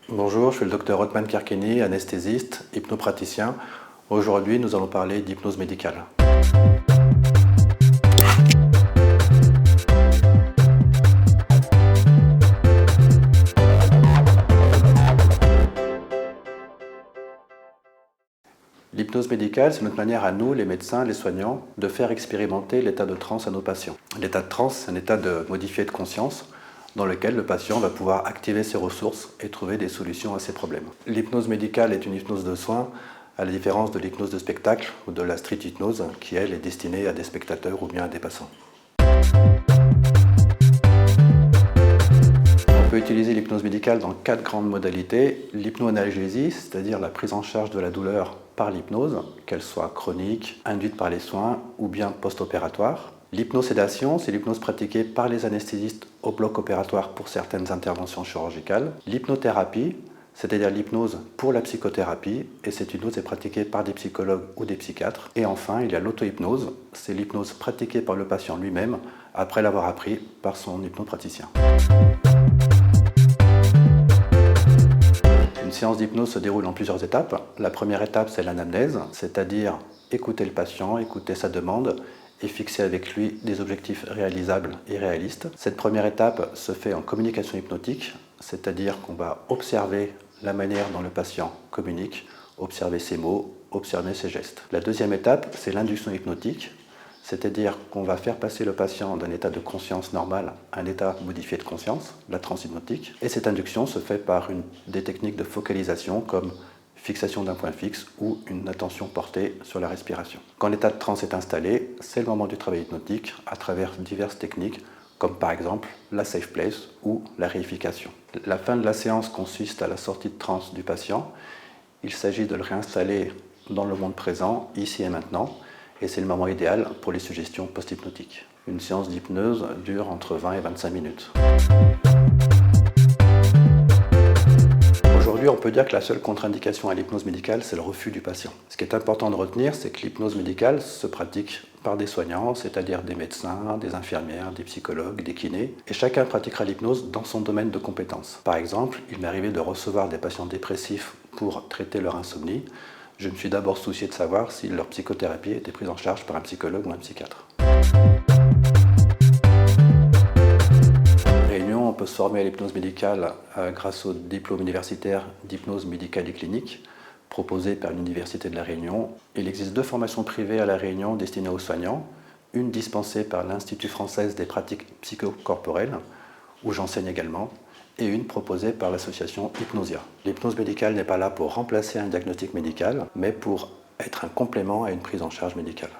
Bonjour, je suis le docteur Othman Kerkeni, anesthésiste, hypnopraticien. Aujourd'hui, nous allons parler d'hypnose médicale. L'hypnose médicale, c'est notre manière à nous, les médecins, les soignants, de faire expérimenter l'état de transe à nos patients. L'état de transe, c'est un état de modifié de conscience dans lequel le patient va pouvoir activer ses ressources et trouver des solutions à ses problèmes. L'hypnose médicale est une hypnose de soins, à la différence de l'hypnose de spectacle ou de la street hypnose, qui elle est destinée à des spectateurs ou bien à des passants. On peut utiliser l'hypnose médicale dans 4 grandes modalités. L'hypnoanalgésie, c'est-à-dire la prise en charge de la douleur par l'hypnose, qu'elle soit chronique, induite par les soins ou bien post-opératoire. L'hypnosédation, c'est l'hypnose pratiquée par les anesthésistes au bloc opératoire pour certaines interventions chirurgicales. L'hypnothérapie, c'est-à-dire l'hypnose pour la psychothérapie, et cette hypnose est pratiquée par des psychologues ou des psychiatres. Et enfin, il y a l'auto-hypnose, c'est l'hypnose pratiquée par le patient lui-même après l'avoir appris par son hypnopraticien. Une séance d'hypnose se déroule en plusieurs étapes. La première étape, c'est l'anamnèse, c'est-à-dire écouter le patient, écouter sa demande et fixer avec lui des objectifs réalisables et réalistes. Cette première étape se fait en communication hypnotique, c'est-à-dire qu'on va observer la manière dont le patient communique, observer ses mots, observer ses gestes. La deuxième étape, c'est l'induction hypnotique, c'est-à-dire qu'on va faire passer le patient d'un état de conscience normal à un état modifié de conscience, la transe hypnotique. Et cette induction se fait par des techniques de focalisation comme fixation d'un point fixe ou une attention portée sur la respiration. Quand l'état de transe est installé, c'est le moment du travail hypnotique à travers diverses techniques comme par exemple la safe place ou la réification. La fin de la séance consiste à la sortie de transe du patient. Il s'agit de le réinstaller dans le monde présent, ici et maintenant, et c'est le moment idéal pour les suggestions post-hypnotiques. Une séance d'hypnose dure entre 20 et 25 minutes. Aujourd'hui, on peut dire que la seule contre-indication à l'hypnose médicale, c'est le refus du patient. Ce qui est important de retenir, c'est que l'hypnose médicale se pratique par des soignants, c'est-à-dire des médecins, des infirmières, des psychologues, des kinés, et chacun pratiquera l'hypnose dans son domaine de compétence. Par exemple, il m'est arrivé de recevoir des patients dépressifs pour traiter leur insomnie. Je me suis d'abord soucié de savoir si leur psychothérapie était prise en charge par un psychologue ou un psychiatre. Réunion, on peut se former à l'hypnose médicale grâce au diplôme universitaire d'hypnose médicale et clinique proposé par l'Université de La Réunion. Il existe 2 formations privées à La Réunion destinées aux soignants, une dispensée par l'Institut français des pratiques psychocorporelles, où j'enseigne également, et une proposée par l'association Hypnosia. L'hypnose médicale n'est pas là pour remplacer un diagnostic médical, mais pour être un complément à une prise en charge médicale.